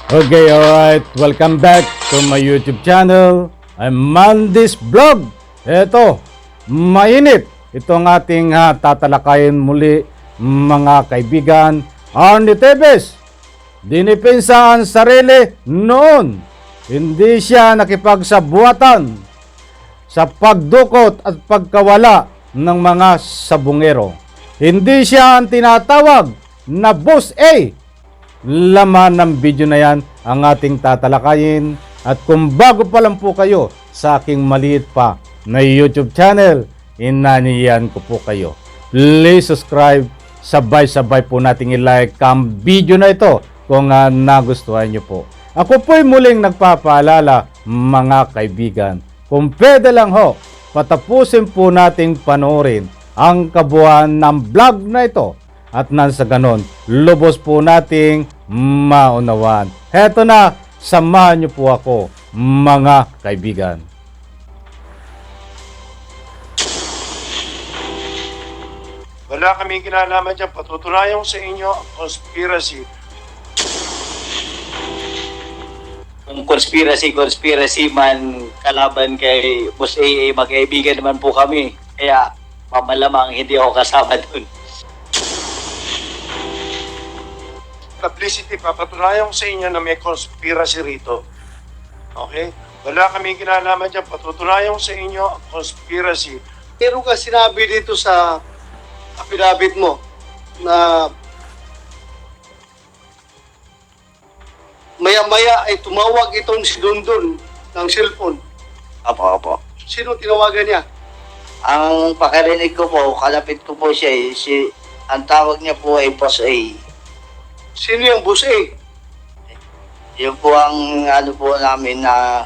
Okay, alright. Welcome back to my YouTube channel. I'm Mandis Vlog. Eto, mainit. Ito ang ating tatalakayin muli, mga kaibigan. Arnie Tevez, dinipensa ang sarili noon. Hindi siya nakipagsabuatan sa pagdukot at pagkawala ng mga sabungero. Hindi siya ang tinatawag na Boss A. Laman ng video na yan ang ating tatalakayin. At kung bago pa lang po kayo sa aking maliit pa na YouTube channel, inaniyan ko po kayo. Please subscribe, sabay-sabay po nating i-like ang video na ito kung nagustuhan nyo po. Ako po'y muling nagpapaalala, mga kaibigan, kung pwede lang ho, patapusin po nating panoorin ang kabuuan ng vlog na ito. At nang sa ganon, lubos po nating maunawan. Heto na, samahan niyo po ako, mga kaibigan. Wala kaming kinalaman dyan. Patutunayan ko sa inyo ang conspiracy. Kung conspiracy man kalaban kay Boss AA, magkaibigan naman po kami. Kaya pamalamang hindi ako kasama dun. Publicity, papatunayan ko sa inyo na may conspiracy rito. Okay? Wala kaming kinalaman dyan. Patutunayan ko sa inyo ang conspiracy. Meron ka sinabi dito sa affidavit mo na maya-maya ay tumawag itong si Dondon ng cellphone. Opo. Sino tinawagan niya? Ang pakarinig ko po, kalapit ko po siya ang tawag niya po ay Boss A. Sino yung boss A? Yun po ang ano po namin na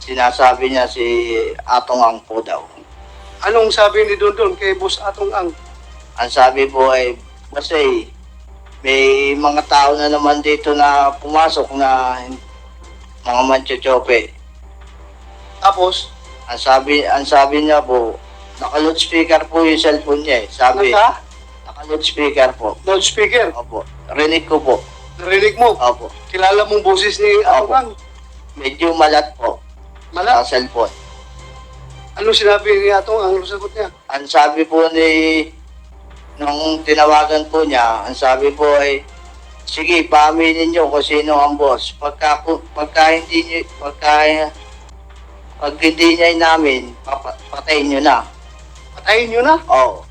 sinasabi niya si Atong Ang po daw. Anong sabi ni Dondon kay boss Atong Ang? Ang sabi po ay, Boss A, may mga tao na naman dito na pumasok na mga manchochope. Tapos, Ang sabi niya po, naka-loudspeaker po yung cellphone niya eh. Sabi, naka naka-loudspeaker po. loudspeaker. Opo. Rinig ko po. Narinig mo. Opo. Kilala mong boses ni Atong Opo. Ang. Medyo malat po Mala. sa cellphone. Ano sinabi ni Atong Ang? Ano sagot niya? Ang sabi po nung tinawagan po niya, ang sabi po ay, sige, paaminin niyo kung sino ang boss. Pag hindi niya namin, patayin niyo na. Patayin niyo na. Oo.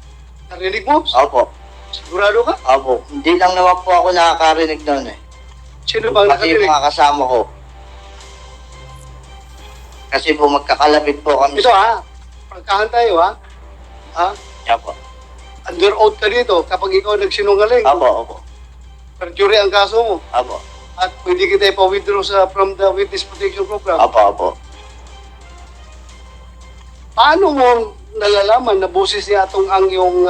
Narinig mo? Opo. Sigurado ka? Opo. Hindi lang naman po ako nakakarinig doon eh. Sino bang Pati yung nakarinig? mga kasama ko. Kasi po magkakalapit po kami. Ito ha, pagkahan tayo ha. Ha? Opo. Under oath ka dito kapag ikaw nagsinungaling. Opo. Perjury ang kaso mo. Opo. At pwede kita ipa-withdraw from the Witness Protection Program. Opo. Paano mo nalalaman na boses ni Atong Ang yung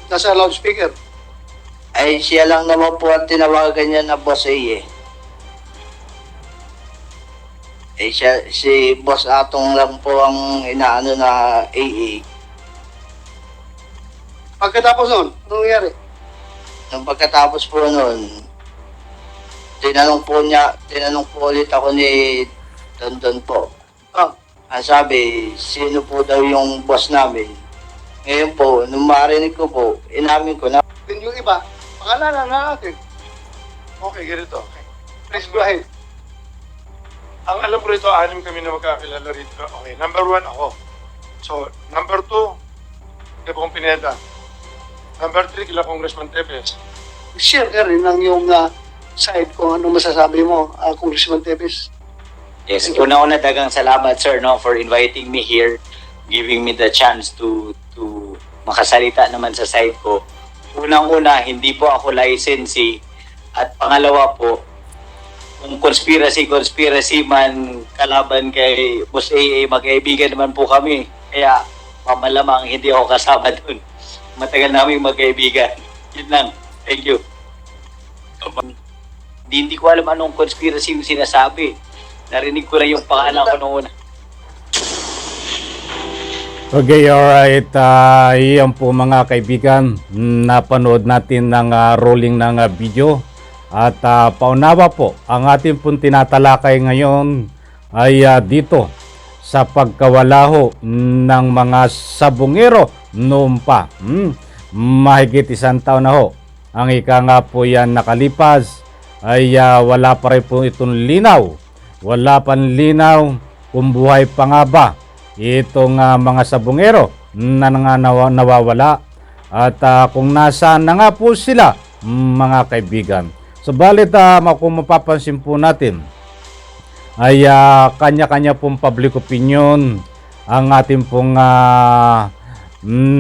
nasa loudspeaker? Ay siya lang naman po ang tinawagan niya na Boss A eh. Si Boss Atong lang po ang inaano na AA. Pagkatapos nun, anong nangyari? Nung pagkatapos po noon, tinanong po ulit ako ni Dondon po. Ah, Ang sabi, sino po daw yung boss namin? Ngayon po, nung marinig ko po, inamin ko na. then yung iba, pangalanan na natin. Okay, ganito. Okay. Please go ahead. Ang alam ko rito, 6 kami na magkakilala rito. Okay, number 1 ako. So, number 2, kay Pong Pineda. Number 3, kila Congressman Tevez. Share ka rin ng yung side kung ano masasabi mo, Congressman Tevez. Yes, una-una dagang salamat sir no for inviting me here, giving me the chance to makasalita naman sa side ko. Unang-una, hindi po ako licensee at pangalawa po, kung conspiracy man kalaban kay Boss AA, magkaibigan naman po kami. Kaya pamalamang hindi ako kasama dun. Matagal namin magkaibigan. Yun lang. Thank you. Hindi ko alam anong conspiracy yung sinasabi. Narinig ko lang yung pangalan ko noon. Okay, alright. Iyan po mga kaibigan. Napanood natin ng rolling ng video. At paunawa po, ang ating pong tinatalakay ngayon ay dito sa pagkawala ho ng mga sabungero noon pa. Mahigit 1 taon na ho. Ang ika nga po yan nakalipas ay wala pa rin po itong linaw. Wala pang linaw kung buhay pa nga ba itong mga sabungero na nawawala. At kung nasaan na nga po sila, mga kaibigan. Subalit kung mapapansin po natin ay kanya-kanya pong public opinion ang ating pong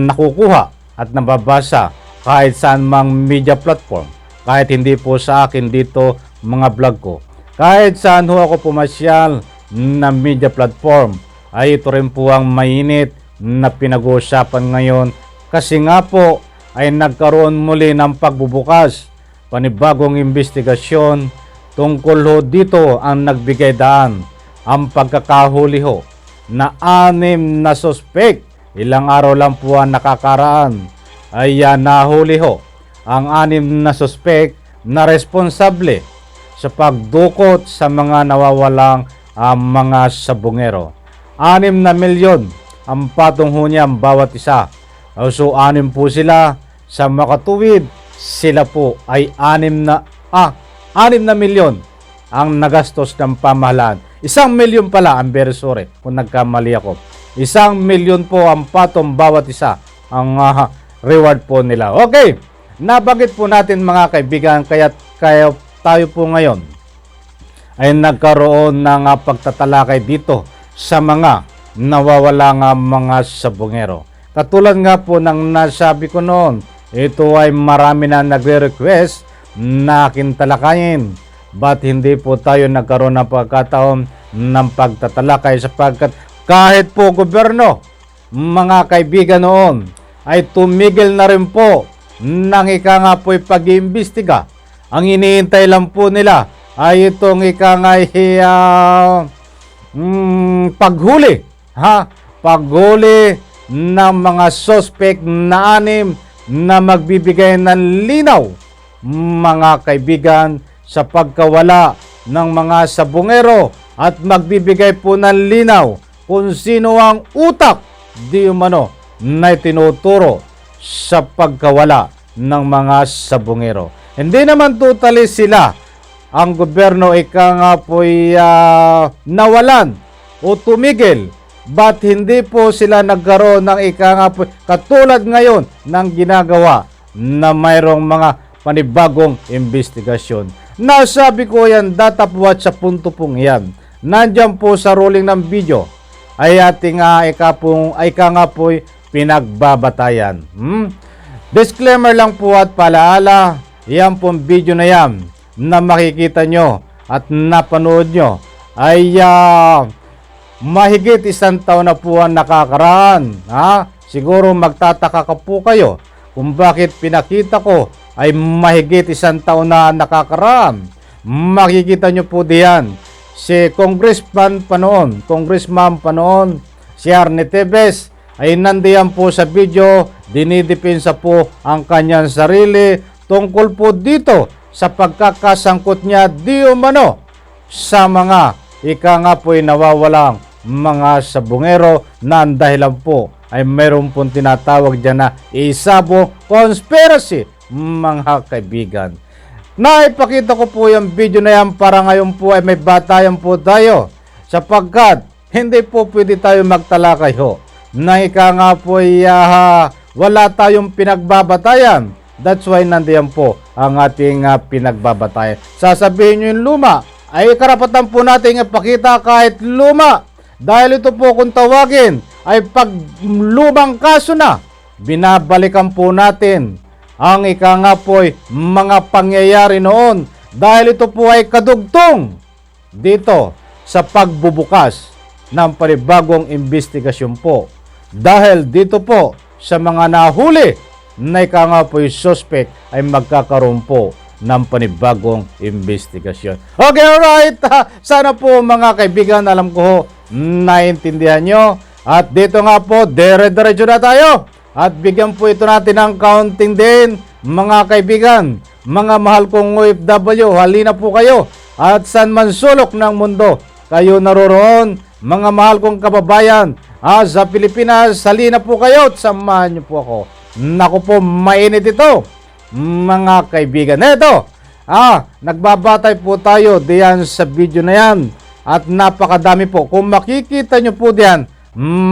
nakukuha at nababasa kahit saan mang media platform. Kahit hindi po sa akin dito mga vlog ko. Kahit saan ho ako pumasyal na media platform ay ito rin po ang mainit na pinag-uusapan ngayon kasi nga po ay nagkaroon muli ng pagbubukas, panibagong investigasyon tungkol ho dito ang nagbigay daan ang pagkakahuli ho na 6 na suspect. Ilang araw lang po ang nakakaraan ay nahuli ho ang 6 na suspect na responsable sa pagdukot sa mga nawawalang mga sabungero. 6 na milyon ang patong ho niya ang bawat isa. So 6 po sila. Sa makatuwid, sila po ay 6 na milyon ang nagastos ng pamahalaan. 1 milyon pala, ang very sorry kung nagkamali ako. 1 milyon po ang patong bawat isa ang reward po nila. Okay, nabanggit po natin mga kaibigan, kaya tayo po ngayon ay nagkaroon ng pagtatalakay dito sa mga nawawalang mga sabungero. Katulad nga po ng nasabi ko noon, ito ay marami na nagre-request na aking talakayin. Ba't hindi po tayo nagkaroon ng pagkataon ng pagtatalakay sapagkat kahit po gobyerno, mga kaibigan noon, ay tumigil na rin po nang ika nga po'y pag-iimbestiga. Ang iniintay lang po nila ay itong ika nga paghuli. Paghuli ng mga suspect na 6 na magbibigay ng linaw, mga kaibigan, sa pagkawala ng mga sabungero at magbibigay po ng linaw kung sino ang utak di umano na tinuturo sa pagkawala ng mga sabungero. Hindi naman totally sila, ang gobyerno ika nga po'y nawalan o tumigil. Ba't hindi po sila nagkaroon ng ika nga po katulad ngayon ng ginagawa na mayroong mga panibagong investigasyon? Nasabi ko yan, datap watch sa punto pong yan. Nandyan po sa rolling ng video ay ating ika nga po pinagbabatayan. Disclaimer lang po at palaala, yan pong video na yan na makikita nyo at napanood nyo ay mahigit 1 taon na po ang nakakaraan. Siguro magtataka ka po kayo kung bakit pinakita ko ay mahigit 1 taon na nakakaraan. Makikita nyo po diyan si Congressman pa noon, si Arne Tevez ay nandiyan po sa video, dinidepensa po ang kanyang sarili tungkol po dito sa pagkakasangkot niya di umano sa mga ika nga po'y nawawalang mga sabungero na ang dahilan po ay mayroon pong tinatawag dyan na isabong conspiracy, mga kaibigan. Naipakita ko po yung video na yan para ngayon po ay may batayan po tayo sapagkat hindi po pwede tayo magtalakay ho na ika nga po ay wala tayong pinagbabatayan. That's why nandiyan po ang ating pinagbabatayan. Sasabihin nyo yung luma, ay karapatan po natin ipakita kahit luma. Dahil ito po kung tawagin ay pag lumang kaso na, binabalikan po natin ang ika nga po'y mga pangyayari noon. Dahil ito po ay kadugtong dito sa pagbubukas ng panibagong investigasyon po. Dahil dito po sa mga nahuli na ika nga po'y suspect ay magkakaroon po ng panibagong investigasyon. Okay, alright. Sana po mga kaibigan, alam ko naintindihan nyo. At dito nga po, dire-diretso na tayo. At bigyan po ito natin ng counting din, mga kaibigan. mga mahal kong OFW, halina po kayo at saan man sulok ng mundo kayo naroroon, mga mahal kong kababayan sa Pilipinas, halina po kayo at samahan niyo po ako. Naku po, mainit ito, mga kaibigan. Eto, nagbabatay po tayo diyan sa video na yan at napakadami po. Kung makikita nyo po diyan,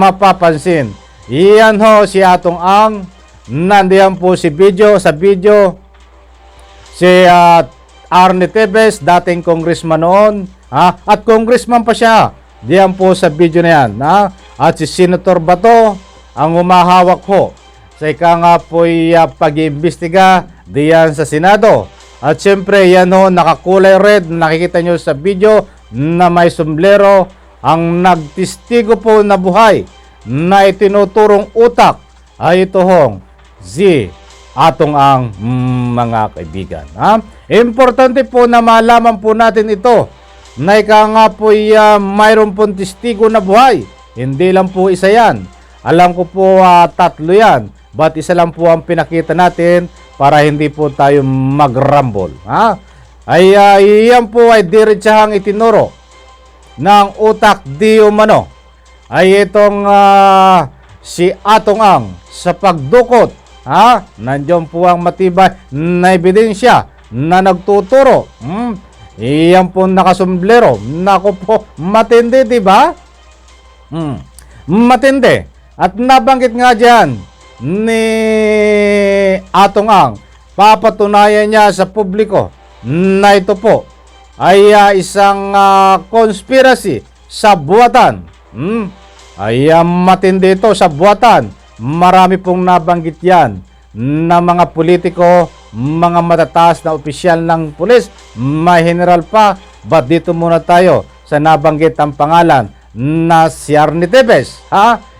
mapapansin. Iyan ho si Atong Ang, nandiyan po si sa video, si Arnie Tevez, dating congressman noon, at congressman pa siya, diyan po sa video na yan. At si Senator Bato, ang humahawak ho sa nga po'y pag-iimbestiga diyan sa Senado. At siyempre, yan ho, nakakulay red, nakikita nyo sa video na may sombrero, ang nagtistigo po na buhay na itinuturong utak ay ito hong si Atong Ang, mga kaibigan. Importante po na malaman po natin ito na nga po'y mayroon pong testigo na buhay. Hindi lang po isa yan. Alam ko po tatlo yan. But isa lang po ang pinakita natin para hindi po tayo magrambol. Iyan po ay diretsahang itinuro ng utak di umano ay itong si Atong Ang sa pagdukot. Nandiyan po ang matibay na ebidensya na nagtuturo. Iyan po nakasombrero. Naku po, matindi, di ba? Matindi. At nabanggit nga dyan ni Atong Ang, papatunayan niya sa publiko na ito po ay isang conspiracy sa buwatan. Ay matindi ito sa buwatan. Marami pong nabanggit yan na mga politiko, mga matataas na opisyal ng pulis, may general pa. But dito muna tayo sa nabanggit ang pangalan na si Arnie Tevez.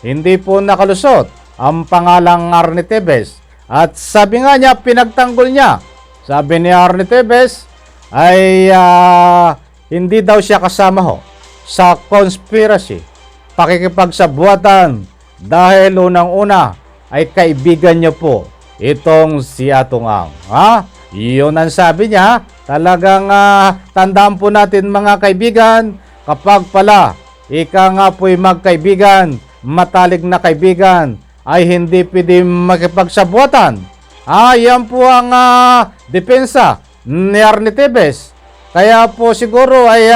Hindi po nakalusot ang pangalang Arnie Tevez. At sabi nga niya, pinagtanggol niya. Sabi ni Arnie Tevez ay hindi daw siya kasama ho sa conspiracy, pakikipagsabuatan, dahil unang-una ay kaibigan niyo po itong si Atong Ang. Iyon ang sabi niya. Talagang tandaan po natin, mga kaibigan, kapag pala ika nga po'y magkaibigan, matalig na kaibigan, ay hindi pwede makipagsabuatan. Yan po ang depensa ni Arnie Tevez. Kaya po siguro ay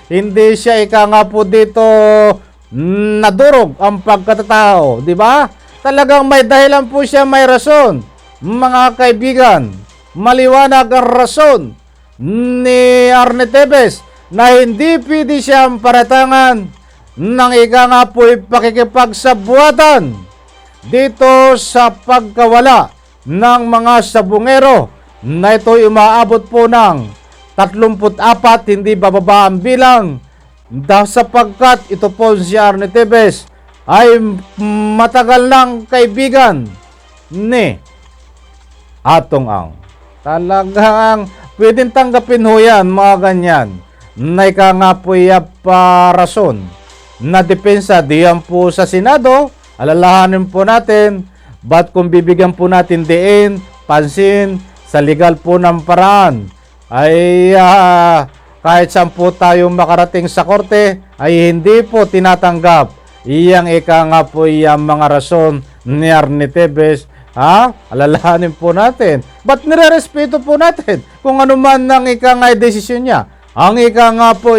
hindi siya ika nga po dito nadurog ang pagkatao, di ba? Talagang may dahilan po siya, may rason. Mga kaibigan, maliwanag ang rason ni Arnie Tevez na hindi pwede siyang paratangan ng ika nga po'y pakikipagsabuatan dito sa pagkawala ng mga sabungero na ito'y umaabot po ng 34, hindi bababa ang bilang, sapagkat ito po si Arnie Tevez ay matagal ng kaibigan ni Atong Ang. Talagang pwedeng tanggapin ho yan, mga ganyan, na ika nga po'y parason na depensa diyan po sa Senado. Alalahanin po natin, ba't kung bibigyan po natin diin, pansin, sa legal po ng paraan, ay kahit saan po tayo makarating sa korte, ay hindi po tinatanggap iyang ika nga po iyang mga rason ni Arnie Tevez. Alalahanin po natin, ba't nire-respeto po natin kung ano man ang ika nga desisyon niya. Ang ika nga po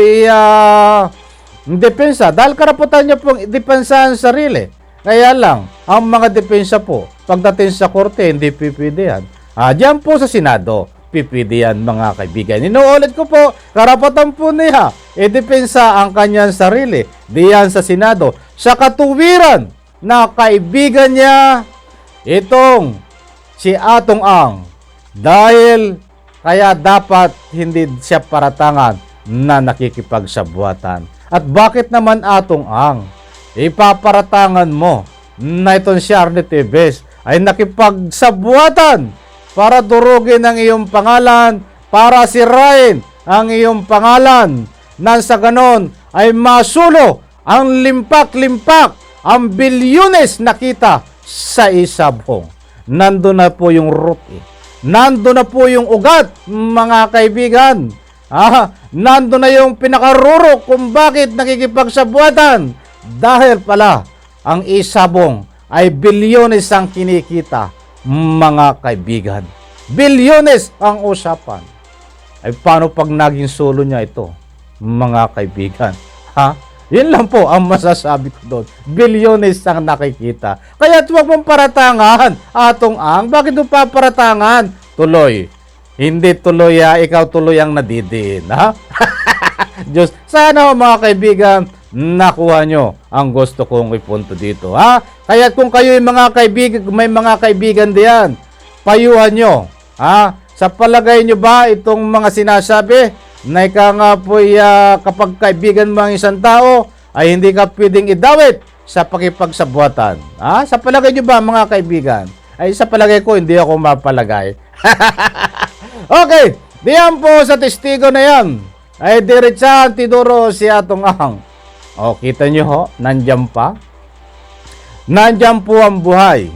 depensa, dahil karapatan niya pong depensa ang sarili. Kaya lang, ang mga depensa po, pagdating sa korte, hindi pipili yan. Diyan po sa Senado, pipili yan, mga kaibigan. Inuulit ko po, karapatan po niya, depensa ang kanyang sarili. Diyan sa Senado, sa katuwiran na kaibigan niya, itong si Atong Ang. Dahil, kaya dapat hindi siya paratangan na nakikipagsabuatan. At bakit naman Atong Ang ipaparatangan mo na itong si Arnie Tevez ay nakipagsabuatan para durugin ang iyong pangalan, para sirain ang iyong pangalan, nang sa ganon ay masulo ang limpak-limpak, ang bilyones na kita sa isabong. Nandun na po yung root nando na po yung ugat, mga kaibigan. Nando na yung pinakarurok kung bakit nakikipagsabuatan. Dahil pala, ang isabong ay bilyones ang kinikita, mga kaibigan. Bilyones ang usapan. Ay paano pag naging solo niya ito, mga kaibigan? Yun lang po ang masasabi ko doon. Bilyones ang nakikita. Kaya huwag mong paratangan, Atong Ang. Bakit mo paparatangan? Tuloy. Hindi tuloy, ikaw tuloy ang nadidiin. Diyos, sana mga kaibigan, nakuha nyo ang gusto kong ipunto dito. Kaya kung kayo yung mga kaibigan, may mga kaibigan diyan, payuhan nyo. Sa palagay nyo ba itong mga sinasabi na ika nga po kapag kaibigan mo ang isang tao ay hindi ka pwedeng idawit sa pakipagsabuatan? Sa palagay nyo ba mga kaibigan? Ay sa palagay ko hindi ako mapalagay. Okay, diyan po sa testigo na yan ay diretsahan tinuro si Atong Ang. Kita nyo ho, nandyan pa. Nandyan po ang buhay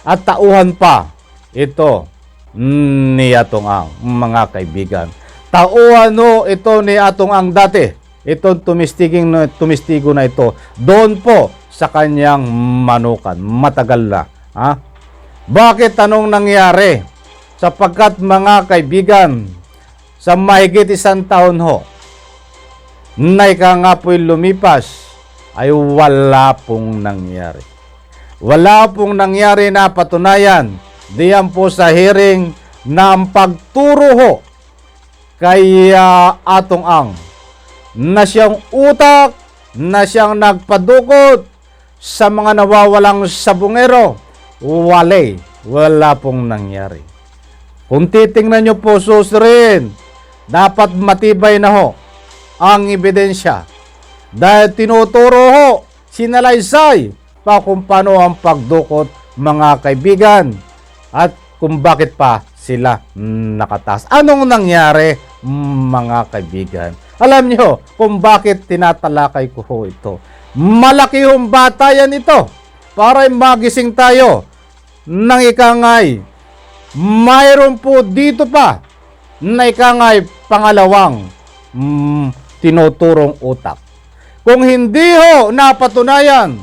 at tauhan pa ito ni Atong Ang, mga kaibigan. Tauhan ho ito ni Atong Ang dati. Itong tumistigo na ito doon po sa kanyang manukan. Matagal na. Bakit anong nangyari? Sapagkat mga kaibigan, sa mahigit 1 taon ho, na ika nga po'y lumipas, ay wala pong nangyari. Wala pong nangyari na patunayan diyan po sa hearing na ang pagturo ho kay Atong Ang na siyang utak, na siyang nagpadukot sa mga nawawalang sabungero, wala pong nangyari. Kung titingnan nyo po, rin, dapat matibay na ho ang ebidensya. Dahil tinuturo ho, sinalaysay pa kung paano ang pagdukot, mga kaibigan. At kung bakit pa sila nakataas. Anong nangyari, mga kaibigan? Alam nyo kung bakit tinatalakay ko ho ito. Malaki hong batayan ito para magising tayo ng ikangay. Mayroon po dito pa na ikangay pangalawang tinuturong utak. Kung hindi ho napatunayan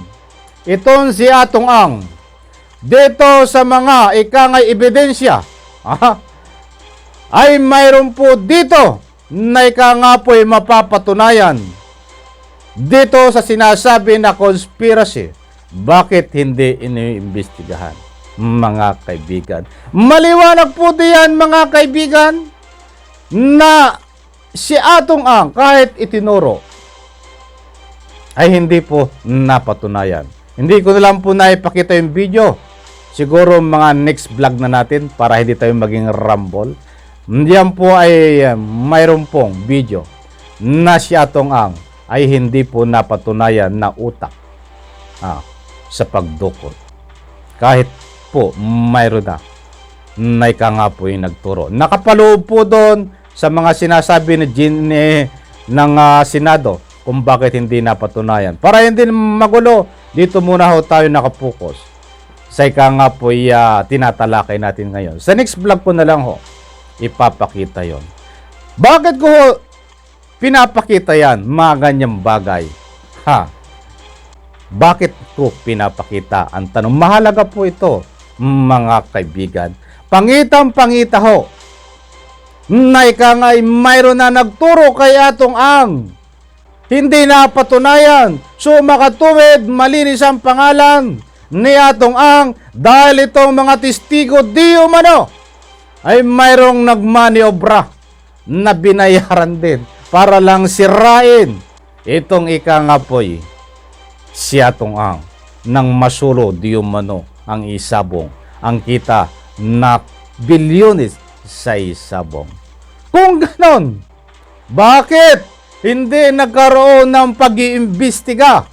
itong si Atong Ang dito sa mga ikangay ebidensya, ay mayroon po dito na ikanga po ay mapapatunayan dito sa sinasabi na conspiracy. Bakit hindi iniimbestigahan, mga kaibigan? Maliwanag po diyan, mga kaibigan, na si Atong Ang kahit itinuro ay hindi po napatunayan. Hindi ko na lang po naipakita yung video. Siguro mga next vlog na natin para hindi tayo maging rumble. Diyan po ay mayroon pong video na si Atong Ang ay hindi po napatunayan na utak sa pagdukot. Kahit po mayroon na ika nga po yung nagturo. Nakapaloob po doon sa mga sinasabi ng Senado kung bakit hindi napatunayan. Para hindi magulo, dito muna ho tayo nakapokus sa ika nga po tinatalakay natin ngayon. Sa next vlog ko na lang ho, ipapakita yon. Bakit ko pinapakita yan, mga ganyang bagay? Bakit ko pinapakita? Ang tanong, mahalaga po ito, mga kaibigan. Pangitang-pangita ho, na ika nga mayroon na nagturo kay Atong Ang. Hindi napatunayan. So makatuwid, malinis ang pangalan ni Atong Ang dahil itong mga testigo di umano ay mayroong nagmaniobra na binayaran din para lang sirain itong ika nga po'y si Atong Ang nang masulo di umano ang isabong, ang kita na bilyones sa isabong. Kung ganon, bakit hindi nagkaroon ng pag-iimbestiga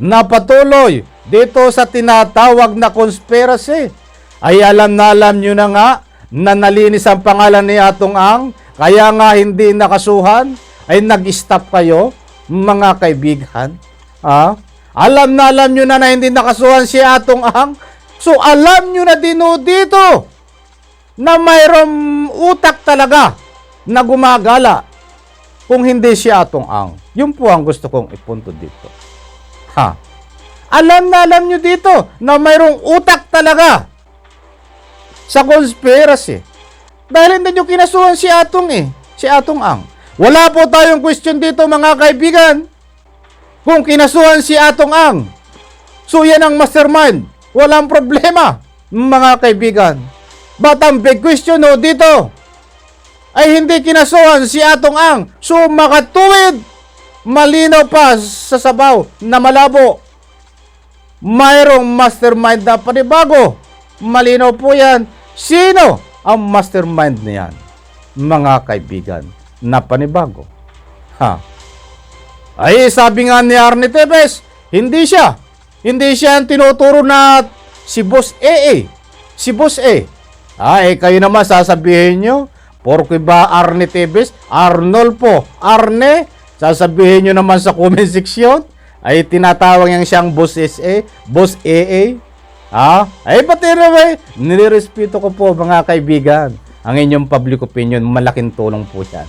na patuloy dito sa tinatawag na conspiracy? Ay alam nyo na nga na nalinis ang pangalan ni Atong Ang, kaya nga hindi nakasuhan, ay nag-stop kayo, mga kaibigan. Alam nyo na hindi nakasuhan si Atong Ang, so alam nyo na din dito na mayroong utak talaga na gumagala kung hindi siya Atong Ang. Yun po ang gusto kong ipunto dito. Ha? Alam na alam nyo dito na mayroong utak talaga sa conspiracy. Dahil hindi nyo kinasuhan si Atong si Atong Ang. Wala po tayong question dito mga kaibigan. Kung kinasuhan si Atong Ang, so yan ang mastermind. Walang problema mga kaibigan. But ang big question dito ay hindi kinasuhan si Atong Ang. So makatuwid, malinaw pa sa sabaw na malabo. Mayroong mastermind na panibago. Malinaw po yan. Sino ang mastermind niyan? Mga kaibigan na panibago. Ha? Ay sabi nga ni Arnie Tevez, hindi siya ang tinuturo na si Boss AA. Si Boss A. Kayo naman sasabihin nyo, porke ba Arnie Tevez, Arnold po, Arne, sasabihin nyo naman sa comment section, ay tinatawag niyang siyang Boss SA, Boss AA. Pati naman, nilirespeto ko po mga kaibigan. Ang inyong public opinion, malaking tulong po yan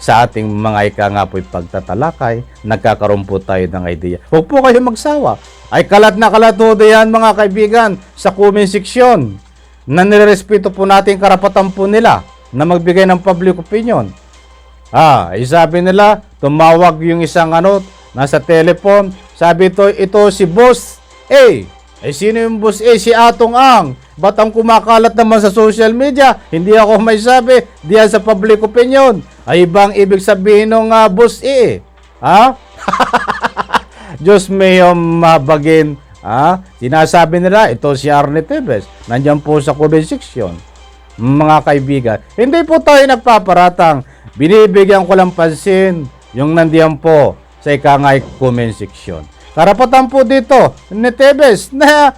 sa ating mga ika nga po'y pagtatalakay. Nagkakaroon po tayo ng idea. Huwag po kayo magsawa. Ay kalat na kalat ho yan mga kaibigan sa comment section na nirespeto po natin karapatan po nila na magbigay ng public opinion. Sabi nila, tumawag yung isang nasa telephone. Sabi ito si Boss A. Sino yung Boss A? Si Atong Ang. Ba't ang kumakalat naman sa social media? Hindi ako may sabi. Diyan sa public opinion. Ay ibang ibig sabihin ng Boss A. Diyos may mabagin. Sinasabi nila, ito si Arnie Tevez. Nandyan po sa comment section. Mga kaibigan, hindi po tayo nagpaparatang. Binibigyan ko lang pansin yung nandiyan po sa ikangay comment section. Karapatan po dito ni Tevez na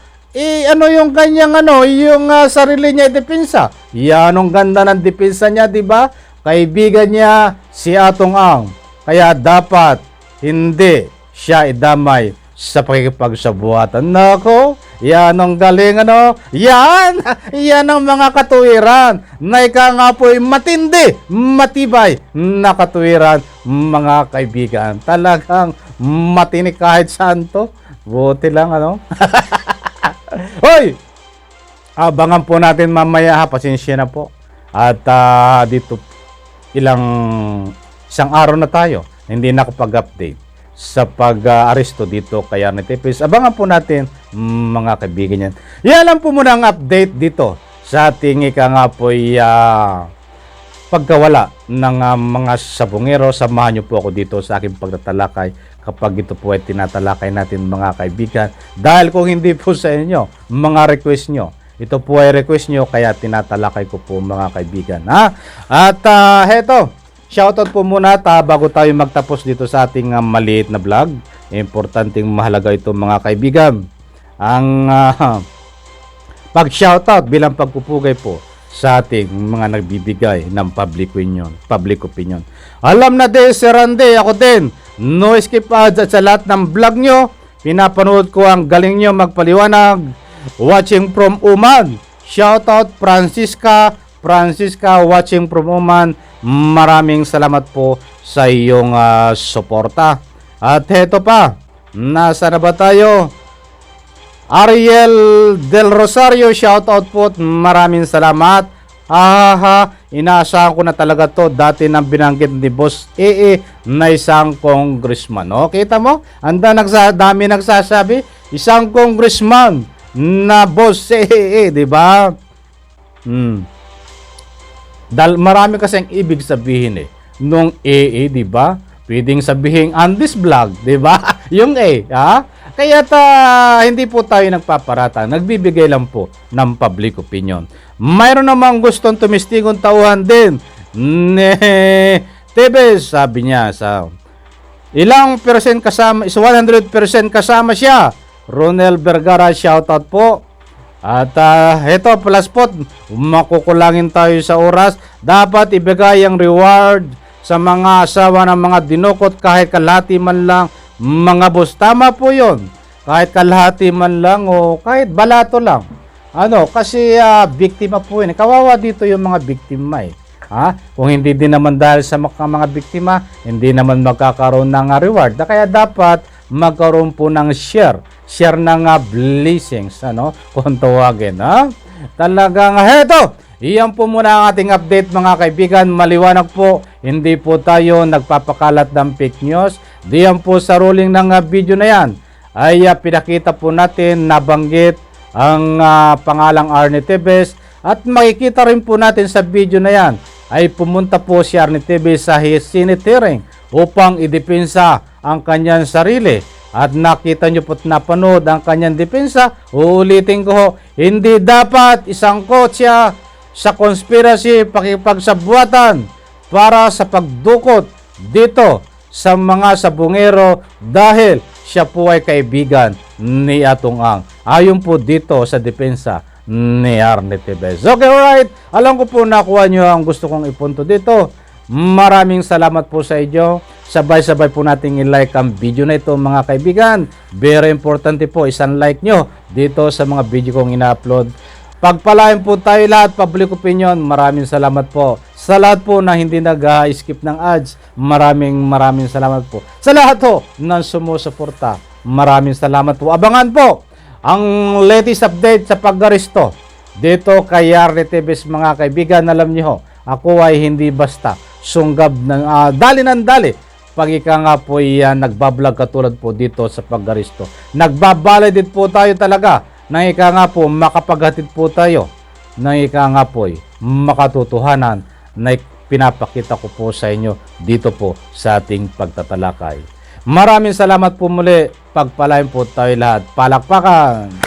yung kanyang yung sarili niya depensa. Yan ang ganda ng depensa niya, di ba? Kaibigan niya si Atong Ang. Kaya dapat hindi siya idamay sa pakikipagsabuatan. Nako, yan ang galing yan ang mga katuwiran na ika nga po'y matindi, matibay na katuwiran mga kaibigan. Talagang matinik kahit saan to. Buti lang Hoy! Abangan po natin mamaya pasensya na po. At dito isang araw na tayo hindi nakapag-update sa pag-aresto dito kay Arnie Tevez. Abangan po natin mga kaibigan yan. Yan lang po muna ang update dito sa ating ika nga po'y pagkawala ng mga sabungero. Samahan nyo po ako dito sa aking pagtatalakay kapag ito po ay tinatalakay natin mga kaibigan. Dahil kung hindi po sa inyo, mga request nyo, ito po ay request nyo kaya tinatalakay ko po mga kaibigan. At heto, shoutout po muna bago tayo magtapos dito sa ating maliit na vlog. Importanteng mahalaga ito mga kaibigan. Ang pag-shoutout bilang pagpupugay po sa ating mga nagbibigay ng public opinion. Alam na din, Sir Randy, ako din. No skip ads at sa lahat ng vlog nyo. Pinapanood ko ang galing nyo magpaliwanag. Watching from Oman. Shoutout Francisca, watching from Oman. Maraming salamat po sa iyong suporta. At heto pa, nasa na ba tayo? Ariel Del Rosario, shoutout po. Maraming salamat. Inaasahan ko na talaga to. Dati nang binanggit ni Boss AA na isang congressman. Kita mo? Dami nagsasabi. Isang congressman na Boss AA, di ba? Marami kasing ibig sabihin nung AA, di ba? Pwedeng sabihin on this vlog, di ba? Yung A, Kaya hindi po tayo nagpaparata, nagbibigay lang po ng public opinion. Mayroon namang gustong tumistigong tauhan din. Tevez, sabi niya, ilang percent kasama, is 100% kasama siya. Ronel Vergara, shoutout po. At heto, plus po, makukulangin tayo sa oras. Dapat ibigay ang reward sa mga asawa ng mga dinukot kahit kalahati man lang. Mga boss, tama po yun. Kahit kalahati man lang o kahit balato lang. Kasi biktima po yun. Kawawa dito yung mga biktima eh. Kung hindi din naman dahil sa mga biktima, hindi naman magkakaroon ng reward. Kaya dapat magkaroon po ng share ng blessings, kung tawagin. Talagang heto, iyan po muna ang ating update mga kaibigan. Maliwanag po, hindi po tayo nagpapakalat ng fake news. Diyan po sa ruling ng video na yan ay pinakita po natin, nabanggit ang pangalang Arnie Tevez, at makikita rin po natin sa video na yan ay pumunta po si Arnie Tevez sa Senate hearing upang idepensa ang kanyang sarili. At nakita nyo po't napanood ang kanyang depensa. Uulitin ko, hindi dapat isangkot siya sa conspiracy, pakipagsabuatan para sa pagdukot dito sa mga sabungero dahil siya po ay kaibigan ni Atong Ang. Ayon po dito sa depensa ni Arnie Tevez. Okay, alright. Alam ko po nakuha nyo ang gusto kong ipunto dito. Maraming salamat po sa inyo. Sabay-sabay po nating i-like ang video na ito mga kaibigan. Very importante po, isang like nyo dito sa mga video kong ina-upload. Pagpalain po tayo lahat, public opinion. Maraming salamat po. Sa lahat po na hindi nag-skip ng ads, maraming salamat po. Sa lahat po ng sumusuporta, maraming salamat po. Abangan po ang latest update sa pag-aresto dito kay Arnie Tevez mga kaibigan. Alam niyo, ako ay hindi basta sunggab ng dali ng dali pag ika nga po nagbablog katulad po dito sa pag-aresto. Nagbabalay din po tayo talaga nang ika nga po makapaghatid po tayo nang ika nga po makatotohanan na pinapakita ko po sa inyo dito po sa ating pagtatalakay. Maraming salamat po muli. Pagpalain po tayo lahat. Palakpakan!